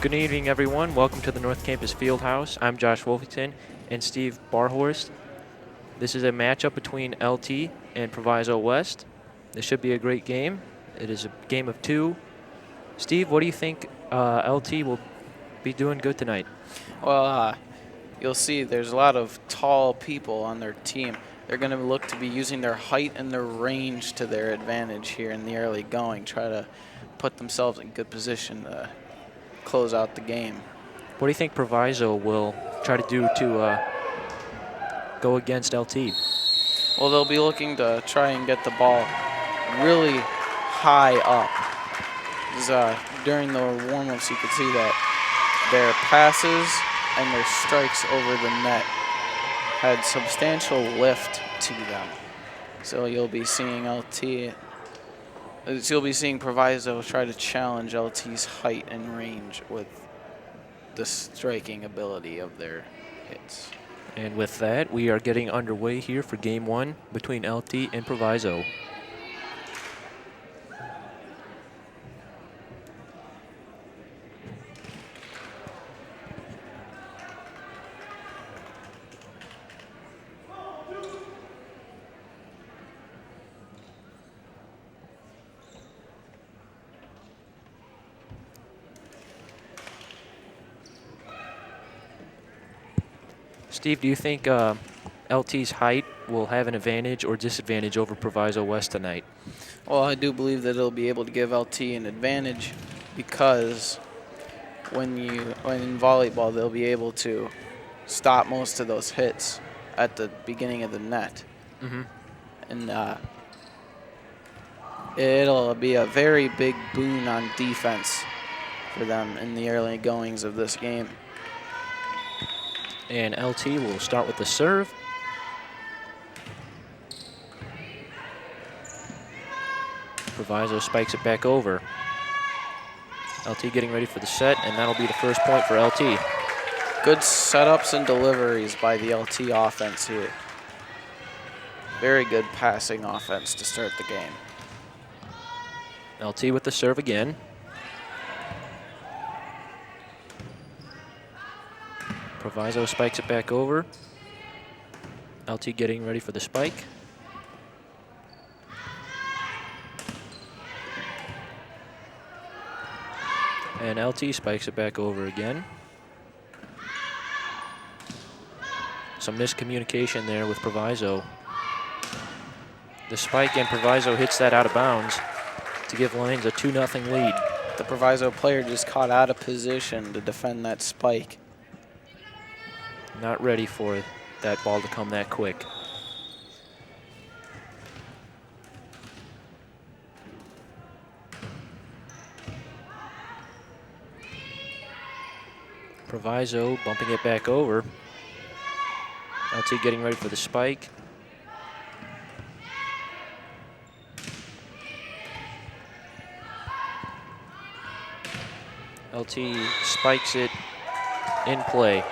Good evening, everyone. Welcome to the North Campus Fieldhouse. I'm Josh Wolfington and Steve Barhorst. This is a matchup between LT and Proviso West. This should be a great game. It is a game of two. Steve, what do you think LT will be doing good tonight? Well, you'll see there's a lot of tall people on their team. They're going to look to be using their height and their range to their advantage here in the early going, try to put themselves in good position to close out the game. What do you think Proviso will try to do to go against LT? Well, they'll be looking to try and get the ball really high up. During the warm-ups, you could see that their passes and their strikes over the net had substantial lift to them. So you'll be seeing Proviso try to challenge LT's height and range with the striking ability of their hits. And with that, we are getting underway here for game one between LT and Proviso. Steve, do you think LT's height will have an advantage or disadvantage over Proviso West tonight? Well, I do believe that it'll be able to give LT an advantage because when in volleyball, they'll be able to stop most of those hits at the beginning of the net. Mm-hmm. And it'll be a very big boon on defense for them in the early goings of this game. And LT will start with the serve. Proviso spikes it back over. LT getting ready for the set, and that'll be the first point for LT. Good setups and deliveries by the LT offense here. Very good passing offense to start the game. LT with the serve again. Proviso spikes it back over. LT getting ready for the spike. And LT spikes it back over again. Some miscommunication there with Proviso. The spike and Proviso hits that out of bounds to give Lions a 2-0 lead. The Proviso player just caught out of position to defend that spike. Not ready for that ball to come that quick. Proviso bumping it back over. LT getting ready for the spike. LT spikes it in play.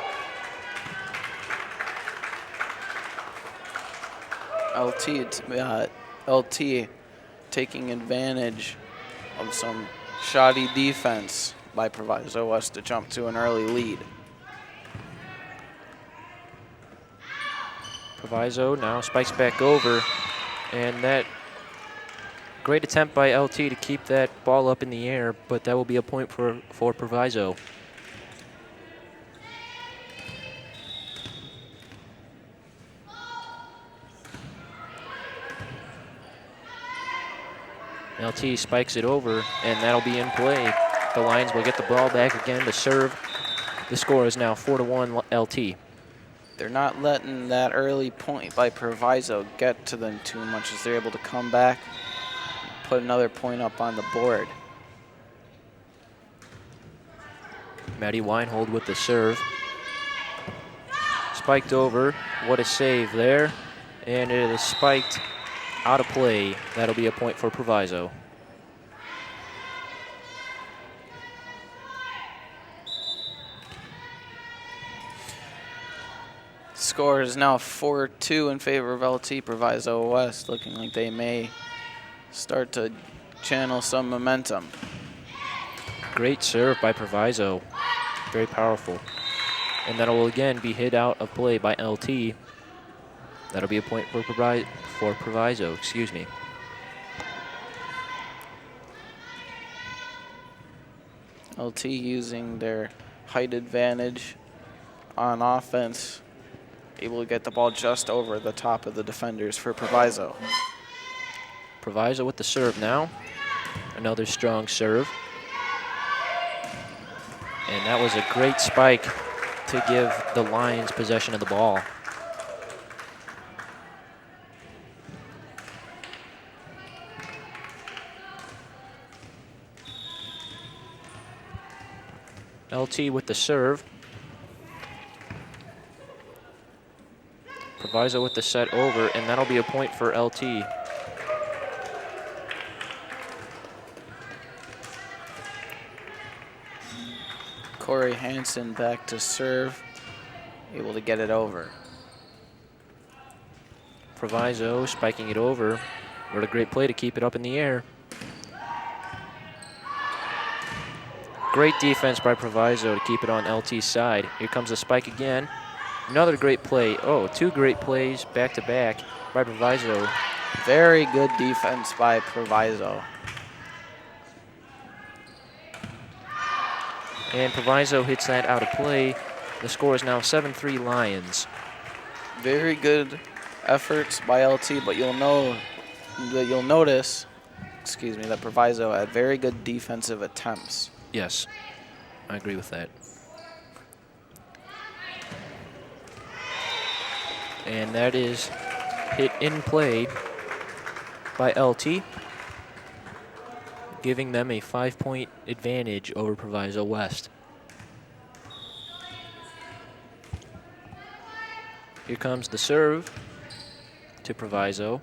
LT taking advantage of some shoddy defense by Proviso West to jump to an early lead. Proviso now spikes back over, and that great attempt by LT to keep that ball up in the air, but that will be a point for Proviso. LT spikes it over, and that'll be in play. The Lions will get the ball back again to serve. The score is now 4-1 LT. They're not letting that early point by Proviso get to them too much as they're able to come back and put another point up on the board. Maddie Weinhold with the serve. Spiked over. What a save there. And it is spiked out of play. That'll be a point for Proviso. Score is now 4-2 in favor of LT. Proviso West looking like they may start to channel some momentum. Great serve by Proviso. Very powerful. And that will again be hit out of play by LT. That'll be a point for Proviso, excuse me. LT using their height advantage on offense, able to get the ball just over the top of the defenders for Proviso. Proviso with the serve now. Another strong serve. And that was a great spike to give the Lions possession of the ball. LT with the serve. Proviso with the set over, and that'll be a point for LT. Corey Hansen back to serve, able to get it over. Proviso spiking it over. What a great play to keep it up in the air. Great defense by Proviso to keep it on LT's side. Here comes the spike again. Another great play. Oh, two great plays back to back by Proviso. Very good defense by Proviso. And Proviso hits that out of play. The score is now 7-3 Lions. Very good efforts by LT, but you'll notice, that Proviso had very good defensive attempts. Yes, I agree with that. And that is hit in play by LT, giving them a 5-point advantage over Proviso West. Here comes the serve to Proviso.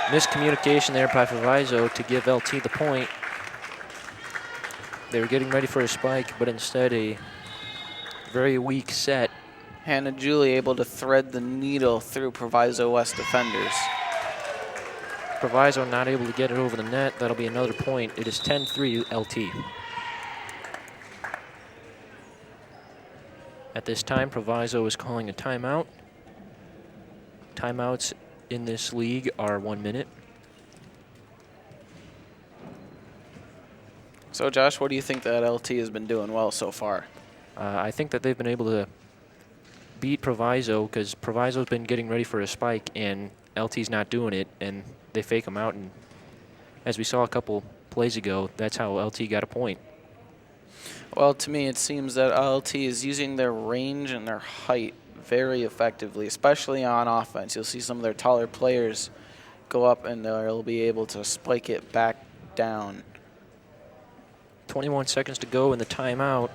Miscommunication there by Proviso to give LT the point. They were getting ready for a spike, but instead a very weak set. Hannah Julie able to thread the needle through Proviso West defenders. Proviso not able to get it over the net. That'll be another point. It is 10-3 LT. At this time, Proviso is calling a timeout. Timeouts in this league are 1 minute. So, Josh, what do you think that LT has been doing well so far? I think that they've been able to beat Proviso because Proviso's been getting ready for a spike and LT's not doing it, and they fake them out. And as we saw a couple plays ago, that's how LT got a point. Well, to me, it seems that LT is using their range and their height very effectively, especially on offense. You'll see some of their taller players go up and they'll be able to spike it back down. 21 seconds to go in the timeout.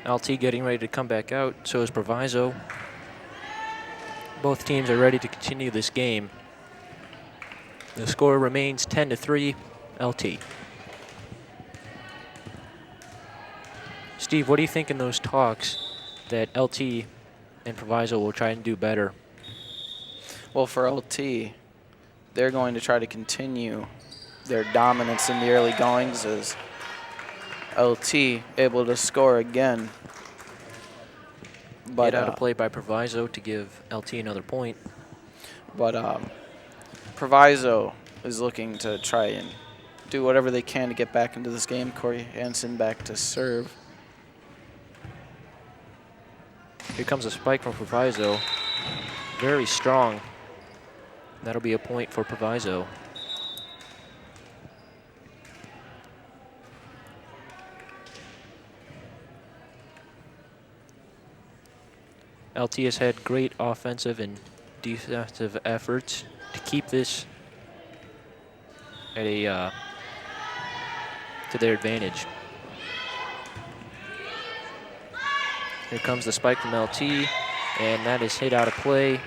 LT getting ready to come back out, so is Proviso. Both teams are ready to continue this game. The score remains 10-3 LT. Steve, what do you think in those talks that LT and Proviso will try and do better? Well, for LT, they're going to try to continue their dominance in the early goings as LT able to score again. But Hit out of play by Proviso to give LT another point. But Proviso is looking to try and do whatever they can to get back into this game. Corey Hansen back to serve. Here comes a spike from Proviso. Very strong. That'll be a point for Proviso. LT has had great offensive and defensive efforts to keep this at a to their advantage. Here comes the spike from LT, and that is hit out of play.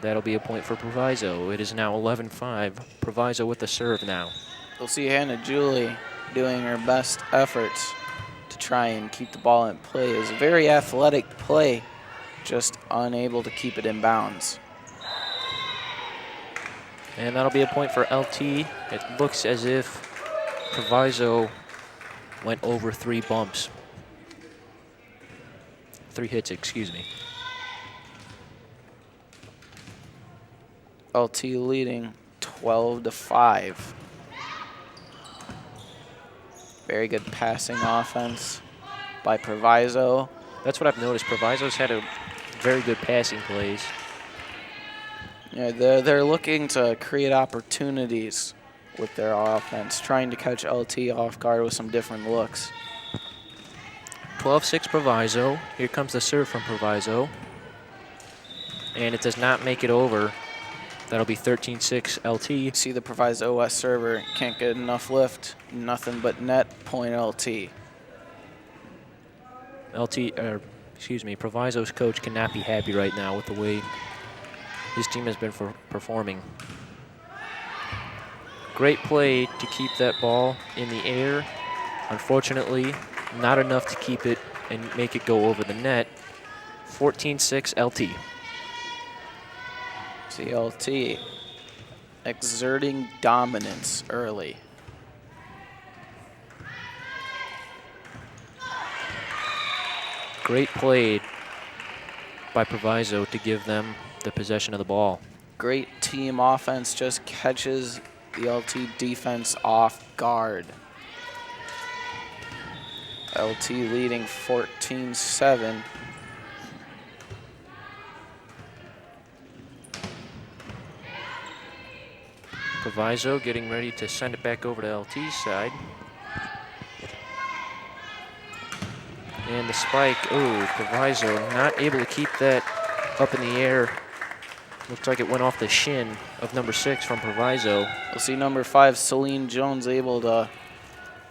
That'll be a point for Proviso. It is now 11-5. Proviso with the serve now. We'll see Hannah Julie doing her best efforts to try and keep the ball in play. It was a very athletic play, just unable to keep it in bounds. And that'll be a point for LT. It looks as if Proviso went over 3 bumps. 3 hits, excuse me. LT leading 12-5. Very good passing offense by Proviso. That's what I've noticed. Proviso's had a very good passing plays. Yeah, they're looking to create opportunities with their offense, trying to catch LT off guard with some different looks. 12-6 Proviso. Here comes the serve from Proviso. And it does not make it over. That'll be 13-6 LT. See the Proviso West server, can't get enough lift, nothing but net, point LT. Proviso's coach cannot be happy right now with the way his team has been performing. Great play to keep that ball in the air. Unfortunately, not enough to keep it and make it go over the net. 14-6 LT. CLT exerting dominance early. Great play by Proviso to give them the possession of the ball. Great team offense, just catches the LT defense off guard. LT leading 14-7. Proviso getting ready to send it back over to LT's side. And the spike, Proviso not able to keep that up in the air. Looks like it went off the shin of number 6 from Proviso. We'll see number 5, Celine Jones, able to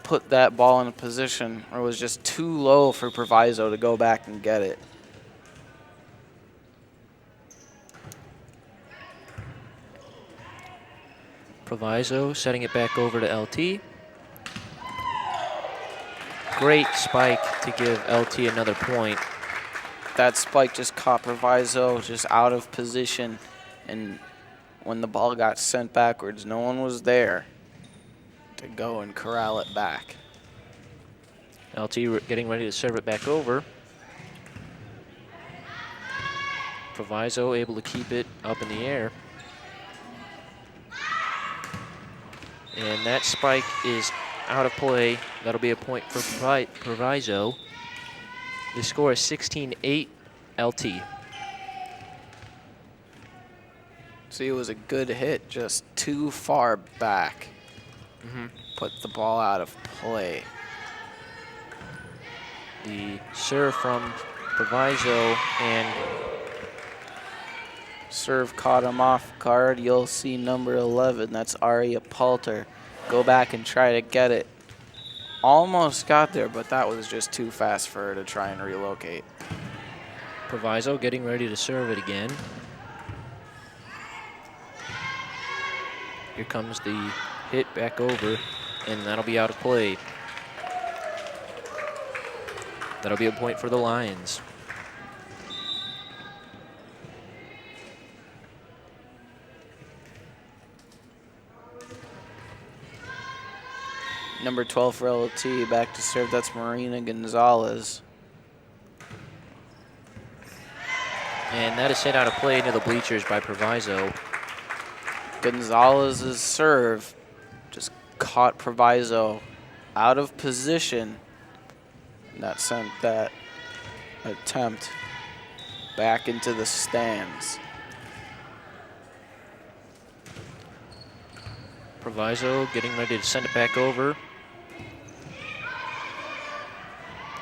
put that ball in a position where it was just too low for Proviso to go back and get it. Proviso setting it back over to LT. Great spike to give LT another point. That spike just caught Proviso just out of position, and when the ball got sent backwards, no one was there to go and corral it back. LT getting ready to serve it back over. Proviso able to keep it up in the air. And that spike is out of play. That'll be a point for Proviso. The score is 16-8 LT. See, it was a good hit, just too far back. Put the ball out of play. The serve from Proviso, and serve caught him off guard. You'll see number 11, that's Aria Palter, go back and try to get it. Almost got there, but that was just too fast for her to try and relocate. Proviso getting ready to serve it again. Here comes the hit back over, and that'll be out of play. That'll be a point for the Lions. Number 12 for LT, back to serve, that's Marina Gonzalez. And that is hit out of play into the bleachers by Proviso. Gonzalez's serve just caught Proviso out of position. And that sent that attempt back into the stands. Proviso getting ready to send it back over.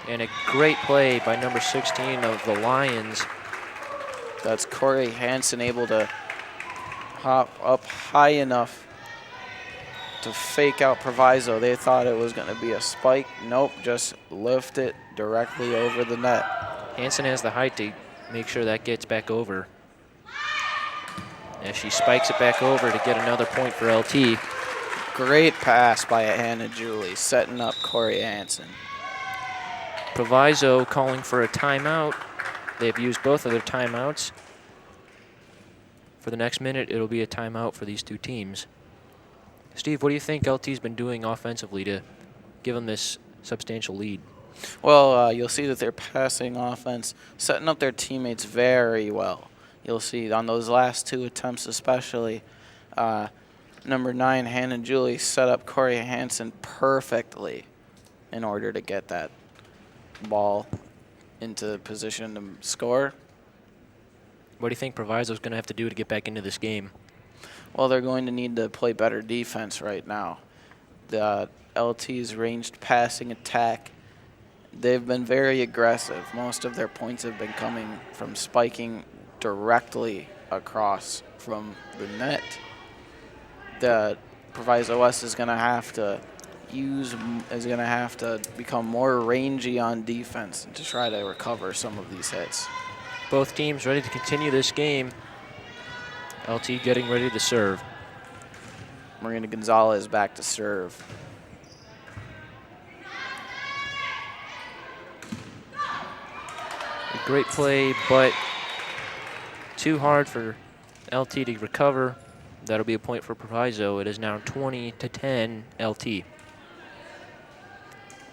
And a great play by number 16 of the Lions. That's Corey Hansen able to hop up high enough to fake out Proviso. They thought it was going to be a spike. Nope, just lift it directly over the net. Hansen has the height to make sure that gets back over. As she spikes it back over to get another point for LT. Great pass by Hannah Julie, setting up Corey Hansen. Proviso calling for a timeout. They've used both of their timeouts. For the next minute, it'll be a timeout for these two teams. Steve, what do you think LT's been doing offensively to give them this substantial lead? Well, you'll see that they're passing offense, setting up their teammates very well. You'll see on those last two attempts especially, number 9, Hannah Julie, set up Corey Hansen perfectly in order to get that ball into position to score. What do you think Proviso's going to have to do to get back into this game? Well, they're going to need to play better defense right now. The LT's ranged passing attack, they've been very aggressive. Most of their points have been coming from spiking directly across from the net. The Proviso West is going to have to become more rangy on defense to try to recover some of these hits. Both teams ready to continue this game. LT getting ready to serve. Marina Gonzalez back to serve. A great play, but too hard for LT to recover. That'll be a point for Proviso. It is now 20-10 LT.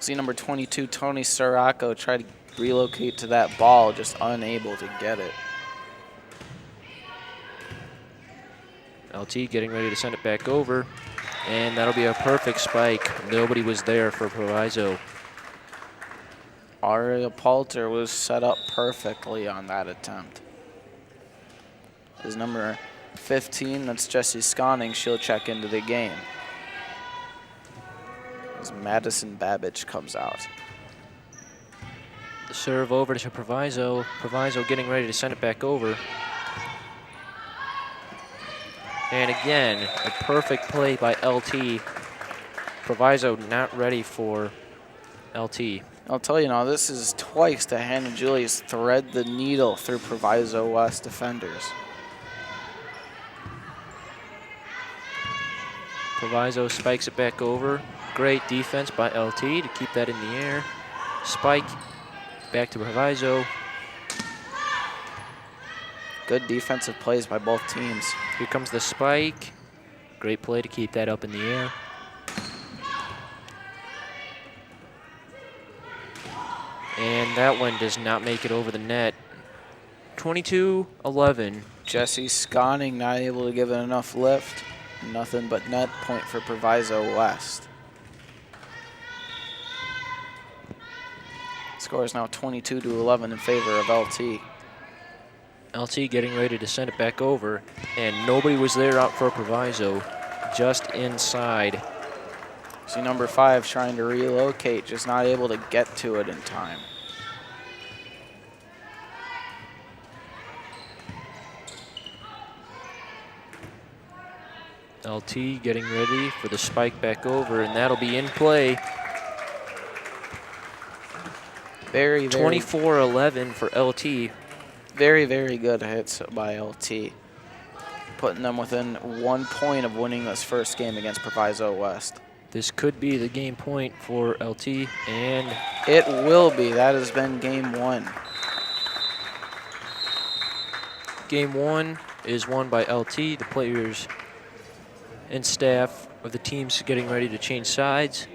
See number 22, Tony Sirocco, try to relocate to that ball, just unable to get it. LT getting ready to send it back over, and that'll be a perfect spike. Nobody was there for Proviso. Aria Palter was set up perfectly on that attempt. As number 15, that's Jessie Sconning, she'll check into the game. As Madison Babbage comes out. The serve over to Proviso. Proviso getting ready to send it back over. And again, a perfect play by LT. Proviso not ready for LT. I'll tell you now, this is twice that Hannah Julius thread the needle through Proviso West defenders. Proviso spikes it back over. Great defense by LT to keep that in the air. Spike back to Proviso. Good defensive plays by both teams. Here comes the spike. Great play to keep that up in the air. And that one does not make it over the net. 22-11. Jessie Sconning not able to give it enough lift. Nothing but net, point for Proviso West. Score is now 22-11 in favor of LT. LT getting ready to send it back over, and nobody was there out for Proviso, just inside. See number 5 trying to relocate, just not able to get to it in time. LT getting ready for the spike back over, and that'll be in play. Very 24-11 for LT. Very, very good hits by LT, putting them within 1 point of winning this first game against Proviso West. This could be the game point for LT, and it will be. That has been game 1. Game 1 is won by LT. The players and staff of the teams getting ready to change sides.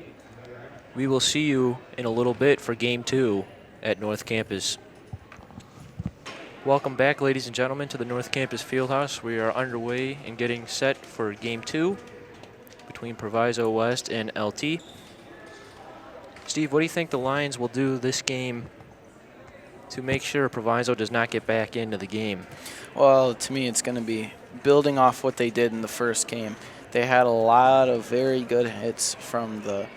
We will see you in a little bit for Game 2 at North Campus. Welcome back, ladies and gentlemen, to the North Campus Fieldhouse. We are underway and getting set for Game 2 between Proviso West and LT. Steve, what do you think the Lions will do this game to make sure Proviso does not get back into the game? Well, to me, it's going to be building off what they did in the first game. They had a lot of very good hits from the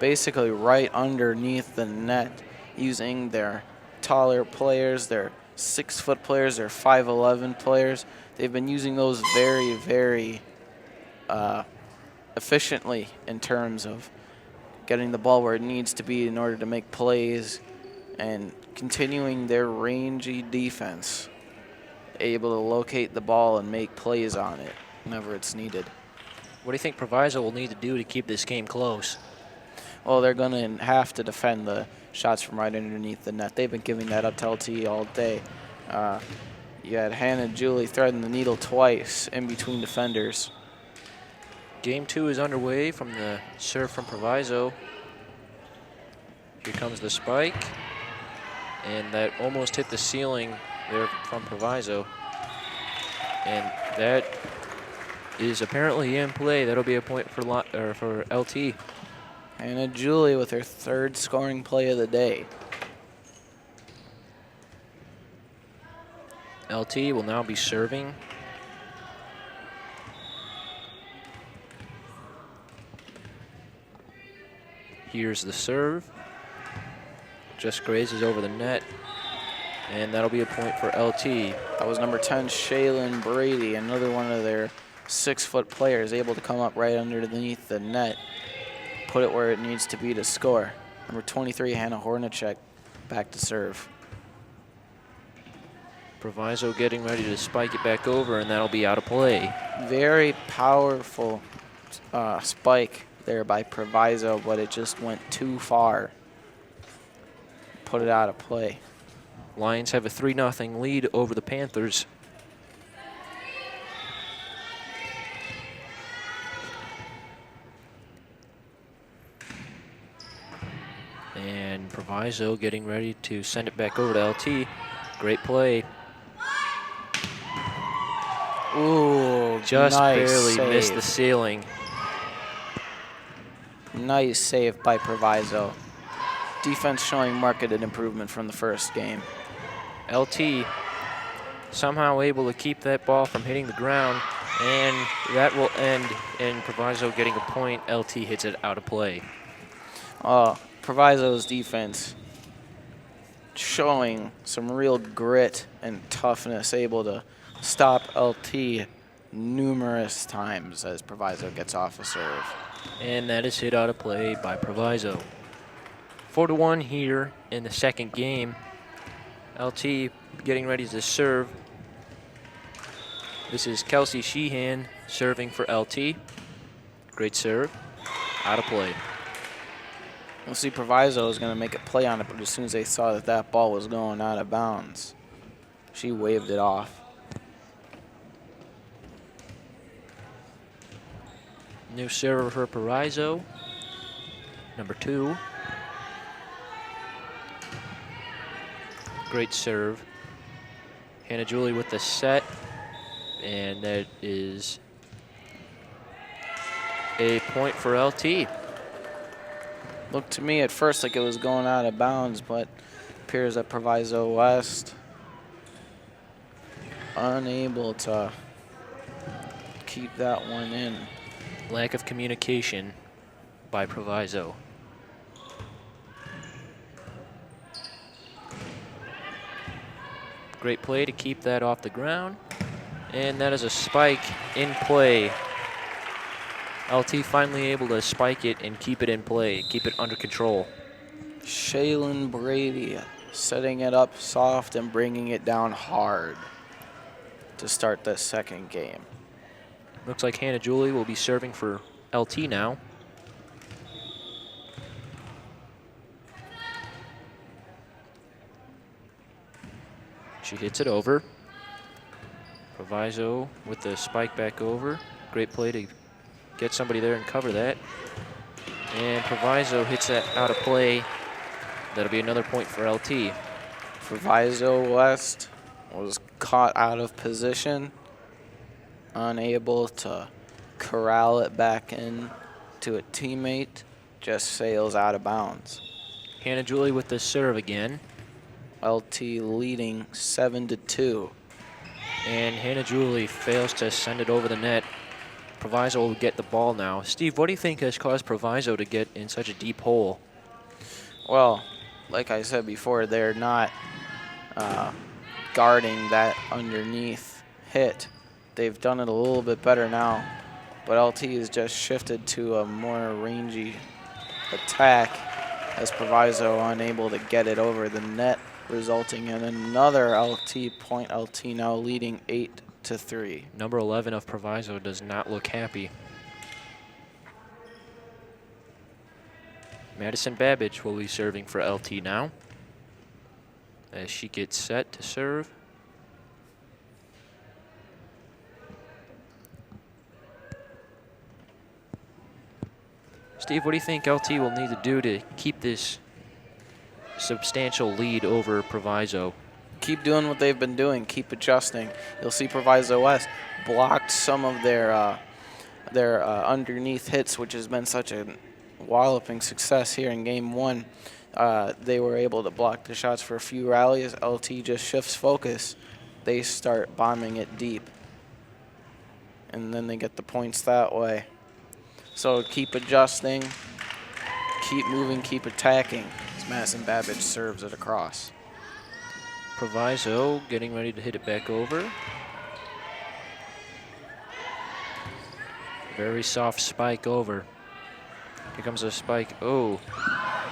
basically right underneath the net, using their taller players, their 6-foot players, their 5'11" players. They've been using those very, very efficiently in terms of getting the ball where it needs to be in order to make plays and continuing their rangy defense, able to locate the ball and make plays on it whenever it's needed. What do you think Proviso will need to do to keep this game close? Well, they're going to have to defend the shots from right underneath the net. They've been giving that up to LT all day. You had Hannah Julie threading the needle twice in between defenders. Game 2 is underway from the serve from Proviso. Here comes the spike. And that almost hit the ceiling there from Proviso. And that is apparently in play. That'll be a point for LT. Hannah Julie with her 3rd scoring play of the day. LT will now be serving. Here's the serve. Just grazes over the net. And that'll be a point for LT. That was number 10, Shaylin Brady, another one of their 6-foot players, able to come up right underneath the net, put it where it needs to be to score. Number 23, Hannah Hornacek, back to serve. Proviso getting ready to spike it back over, and that'll be out of play. Very powerful spike there by Proviso, but it just went too far. Put it out of play. Lions have a 3-0 lead over the Panthers. And Proviso getting ready to send it back over to LT. Great play. Ooh, just nice barely save. missed the ceiling. Nice save by Proviso. Defense showing marked improvement from the first game. LT somehow able to keep that ball from hitting the ground, and that will end in Proviso getting a point. LT hits it out of play. Proviso's defense showing some real grit and toughness, able to stop LT numerous times as Proviso gets off a serve. And that is hit out of play by Proviso. 4-1 here in the second game. LT getting ready to serve. This is Kelsey Sheehan serving for LT. Great serve. Out of play. We'll see Proviso is going to make a play on it, but as soon as they saw that that ball was going out of bounds, she waved it off. New server for Proviso. Number 2. Great serve. Hannah Julie with the set. And that is a point for LT. Looked to me at first like it was going out of bounds, but appears that Proviso West unable to keep that one in. Lack of communication by Proviso. Great play to keep that off the ground. And that is a spike in play. LT finally able to spike it and keep it in play, keep it under control. Shaylin Brady setting it up soft and bringing it down hard to start the second game. Looks like Hannah Julie will be serving for LT now. She hits it over. Proviso with the spike back over. Great play to get somebody there and cover that. And Proviso hits that out of play. That'll be another point for LT. Proviso West was caught out of position, unable to corral it back in to a teammate, just sails out of bounds. Hannah Julie with the serve again. LT leading 7-2. And Hannah Julie fails to send it over the net. Proviso will get the ball now. Steve, what do you think has caused Proviso to get in such a deep hole? Well, like I said before, they're not guarding that underneath hit. They've done it a little bit better now, but LT has just shifted to a more rangy attack as Proviso unable to get it over the net, resulting in another LT point. LT now leading 8-3. Number 11 of Proviso does not look happy. Madison Babbage will be serving for LT now as she gets set to serve. Steve, what do you think LT will need to do to keep this substantial lead over Proviso? Keep doing what they've been doing. Keep adjusting. You'll see Proviso West blocked some of their underneath hits, which has been such a walloping success here in Game 1. They were able to block the shots for a few rallies. LT just shifts focus. They start bombing it deep. And then they get the points that way. So keep adjusting, keep moving, keep attacking. As Madison Babbage serves it across. Proviso getting ready to hit it back over. Very soft spike over. Here comes a spike. Oh,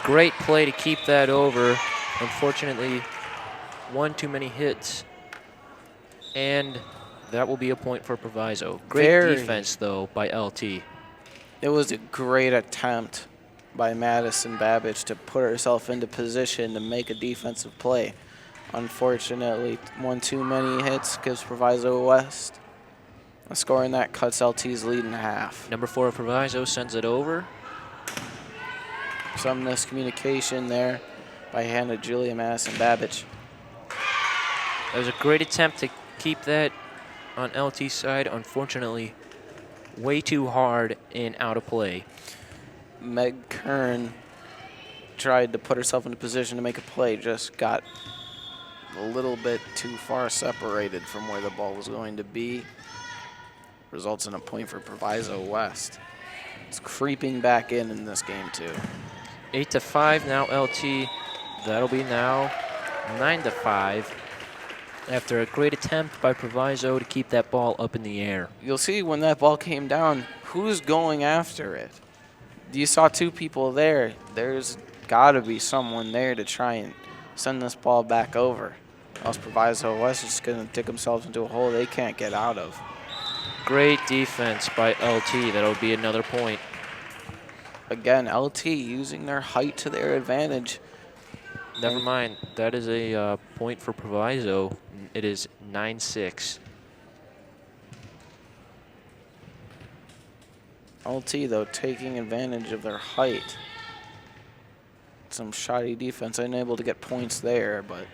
great play to keep that over. Unfortunately, one too many hits. And that will be a point for Proviso. Great defense, though, by LT. It was a great attempt by Madison Babbage to put herself into position to make a defensive play. Unfortunately, one too many hits gives Proviso West a score, and that cuts LT's lead in half. Number 4 of Proviso sends it over. Some miscommunication there by Hannah Julia Madison Babbage. That was a great attempt to keep that on LT's side. Unfortunately, way too hard and out of play. Meg Kern tried to put herself into position to make a play, just got a little bit too far separated from where the ball was going to be. Results in a point for Proviso West. It's creeping back in this game too. 8-5 now LT. That'll be now 9-5 after a great attempt by Proviso to keep that ball up in the air. You'll see when that ball came down, who's going after it? You saw two people there. There's got to be someone there to try and send this ball back over. Else Proviso West is going to dig themselves into a hole they can't get out of. Great defense by LT. That'll be another point. Again, LT using their height to their advantage. Never mind. That is a point for Proviso. It is 9-6. LT, though, taking advantage of their height. Some shoddy defense, unable to get points there, but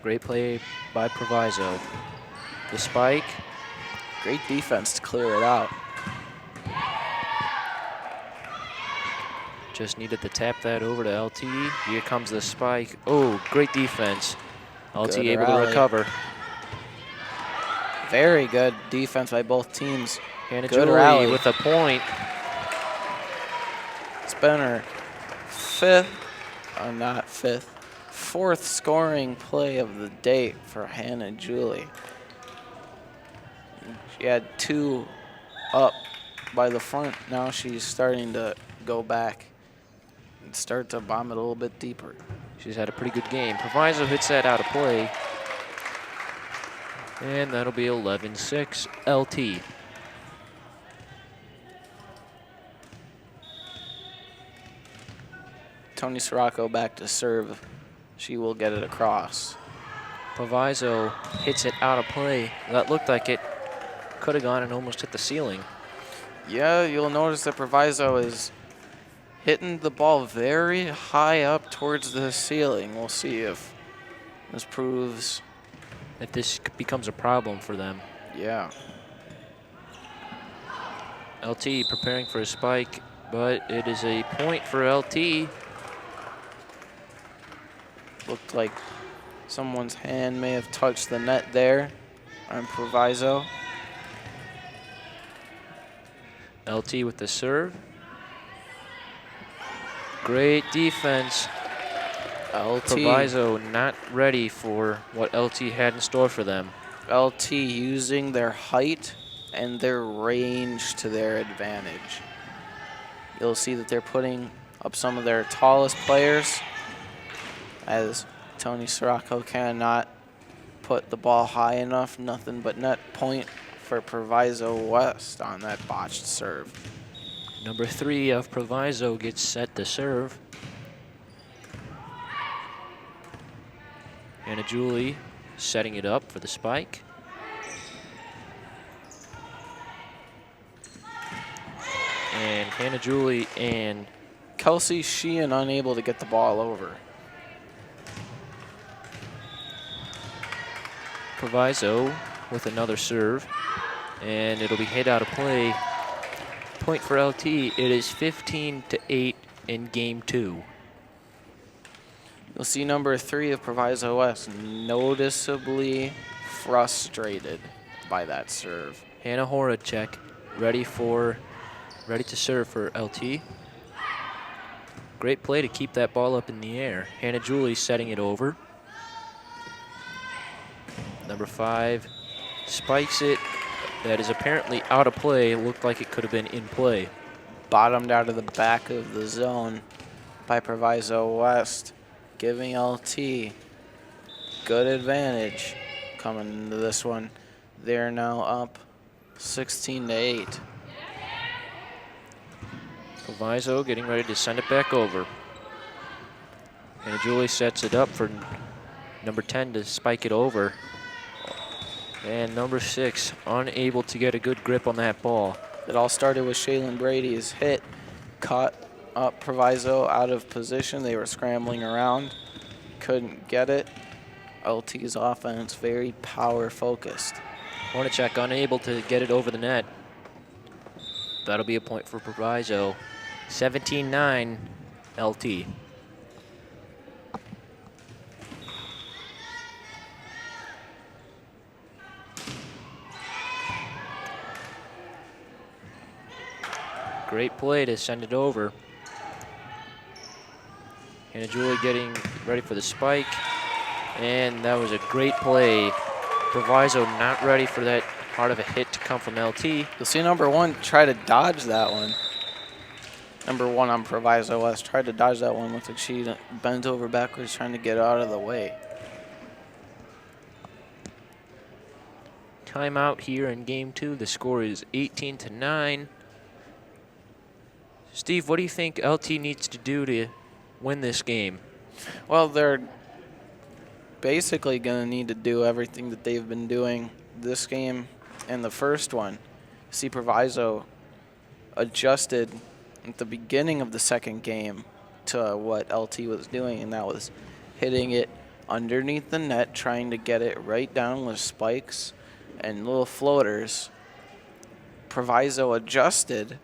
great play by Proviso. The spike. Great defense to clear it out. Just needed to tap that over to LT. Here comes the spike. Oh, great defense. LT Good able rally. to recover. Very good defense by both teams. Hannah Good Julie rally. with a point. It's been her fourth scoring play of the day for Hannah Julie. She had 2 up by the front. Now she's starting to go back and start to bomb it a little bit deeper. She's had a pretty good game. Proviso hits that out of play. And that'll be 11-6 LT. Tony Sirocco back to serve. She will get it across. Proviso hits it out of play. That looked like it could have gone and almost hit the ceiling. Yeah, you'll notice that Proviso is hitting the ball very high up towards the ceiling. We'll see if this proves. If this becomes a problem for them. Yeah. LT preparing for a spike, but it is a point for LT. Looked like someone's hand may have touched the net there on Proviso. LT with the serve. Great defense. LT. Proviso not ready for what LT had in store for them. LT using their height and their range to their advantage. You'll see that they're putting up some of their tallest players, as Tony Sirocco cannot put the ball high enough. Nothing but net point for Proviso West on that botched serve. Number 3 of Proviso gets set to serve. Hannah Julie setting it up for the spike. And Hannah Julie and Kelsey Sheehan unable to get the ball over. Proviso with another serve. And it'll be hit out of play. Point for LT. It is 15-8 in game 2. You'll see number 3 of Proviso West noticeably frustrated by that serve. Hannah Horacek ready to serve for LT. Great play to keep that ball up in the air. Hannah Julie setting it over. Number 5 spikes it. That is apparently out of play. Looked like it could have been in play. Bottomed out of the back of the zone by Proviso West, giving LT good advantage coming into this one. They're now up 16-8. Proviso getting ready to send it back over. And Julie sets it up for number 10 to spike it over. And number 6 unable to get a good grip on that ball. It all started with Shaylin Brady's hit, caught up Proviso out of position. They were scrambling around, couldn't get it. LT's offense very power focused. Hornacek unable to get it over the net. That'll be a point for Proviso. 17-9 LT. Great play to send it over. Hannah Julie getting ready for the spike. And that was a great play. Proviso not ready for that hard of a hit to come from LT. You'll see number 1 try to dodge that one. Number 1 on Proviso West tried to dodge that one. Looks like she bent over backwards trying to get out of the way. Timeout here in game 2. The score is 18-9. Steve, what do you think LT needs to do to win this game? Well, they're basically going to need to do everything that they've been doing this game and the first one. See, Proviso adjusted at the beginning of the second game to what LT was doing, and that was hitting it underneath the net, trying to get it right down with spikes and little floaters. Proviso adjusted.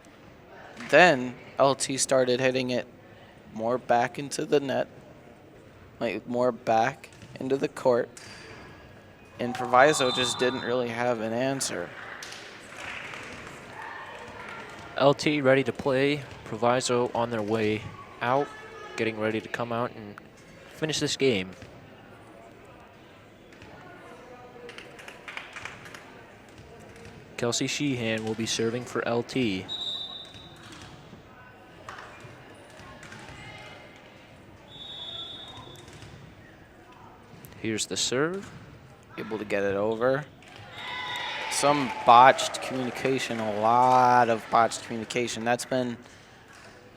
Then LT started hitting it more back into the net, like more back into the court, and Proviso just didn't really have an answer. LT ready to play. Proviso on their way out, getting ready to come out and finish this game. Kelsey Sheehan will be serving for LT. Here's the serve. Able to get it over. Some botched communication, a lot of botched communication. That's been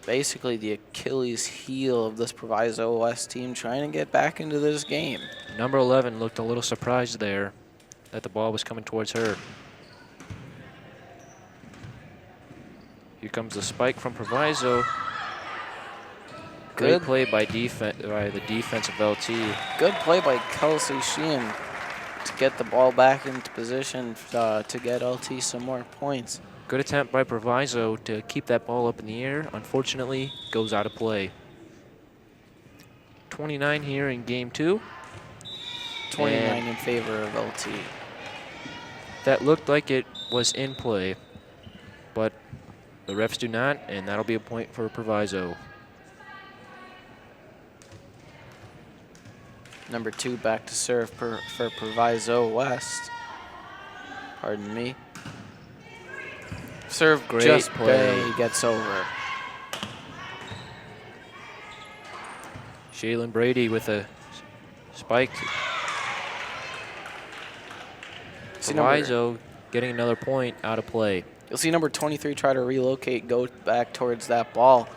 basically the Achilles heel of this Proviso West team trying to get back into this game. Number 11 looked a little surprised there that the ball was coming towards her. Here comes the spike from Proviso. Great play by the defense of LT. Good play by Kelsey Sheehan to get the ball back into position to get LT some more points. Good attempt by Proviso to keep that ball up in the air. Unfortunately, goes out of play. 29 here in game 2. 29 in favor of LT. That looked like it was in play, but the refs do not, and that'll be a point for Proviso. Number 2 back to serve for Proviso West. Pardon me. Serve Great just play. barely gets over. Shaylin Brady with a spike. Proviso getting another point out of play. You'll see number 23 try to relocate, go back towards that ball.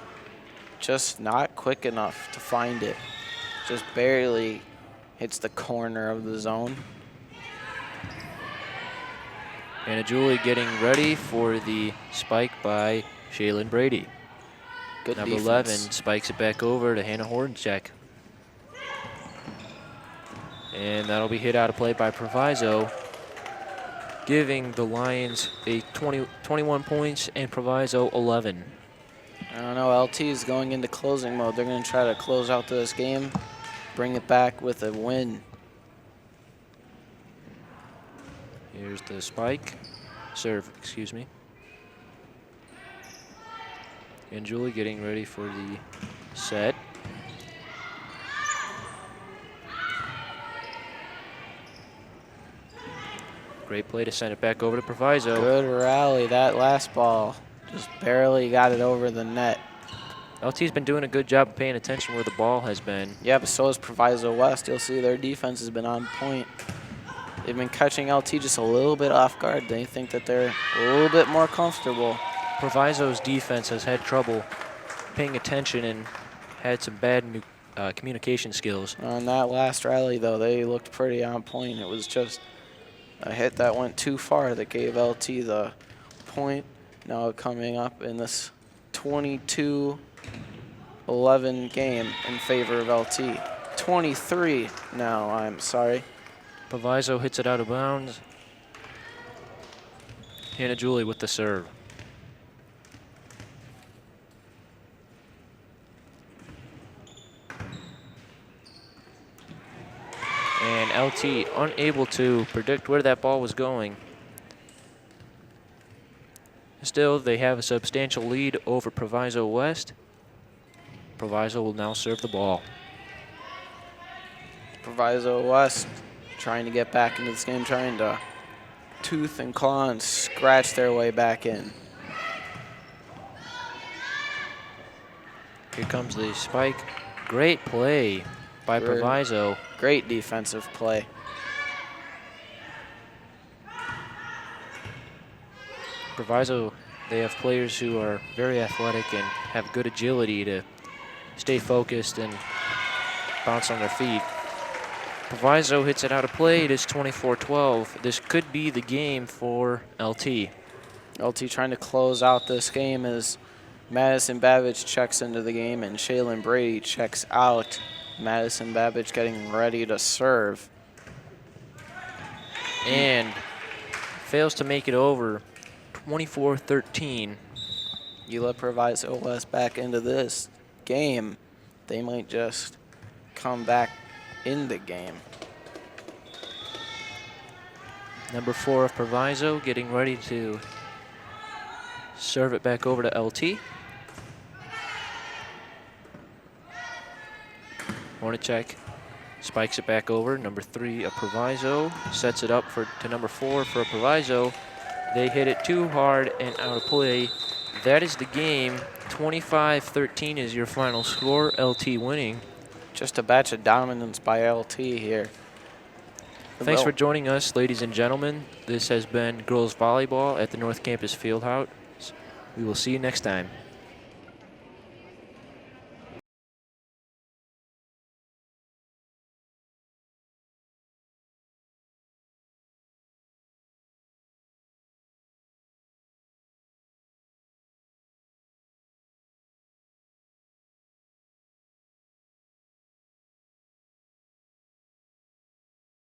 Just not quick enough to find it. Just barely hits the corner of the zone. Hannah Julie getting ready for the spike by Shaylin Brady. Good Number defense. 11 spikes it back over to Hannah Horncheck. And that'll be hit out of play by Proviso, giving the Lions a 21 points and Proviso 11. I don't know, LT is going into closing mode. They're going to try to close out this game, bring it back with a win. Here's the spike. Serve, excuse me. And Julie getting ready for the set. Great play to send it back over to Proviso. Good rally. That last ball just barely got it over the net. LT's been doing a good job of paying attention where the ball has been. Yeah, but so has Proviso West. You'll see their defense has been on point. They've been catching LT just a little bit off guard. They think that they're a little bit more comfortable. Proviso's defense has had trouble paying attention and had some bad communication skills. On that last rally, though, they looked pretty on point. It was just a hit that went too far that gave LT the point. Now coming up in this 22-11 game in favor of LT. 23 now, I'm sorry. Proviso hits it out of bounds. Hannah Julie with the serve. And LT unable to predict where that ball was going. Still, they have a substantial lead over Proviso West. Proviso will now serve the ball. Proviso West trying to get back into this game, trying to tooth and claw and scratch their way back in. Here comes the spike. Great play by Proviso. Great defensive play. Proviso, they have players who are very athletic and have good agility to stay focused and bounce on their feet. Proviso hits it out of play. It is 24-12. This could be the game for LT. LT trying to close out this game as Madison Babbage checks into the game and Shaylin Brady checks out. Madison Babbage getting ready to serve. And fails to make it over. 24-13. You let Proviso West back into this game, they might just come back in the game. Number 4 of Proviso getting ready to serve it back over to LT. Hornacek spikes it back over. Number 3 of Proviso sets it up to number 4 for Proviso. They hit it too hard and out of play. That is the game. 25-13 is your final score. LT winning. Just a batch of dominance by LT here. Thanks for joining us, ladies and gentlemen. This has been girls volleyball at the North Campus Fieldhouse. We will see you next time.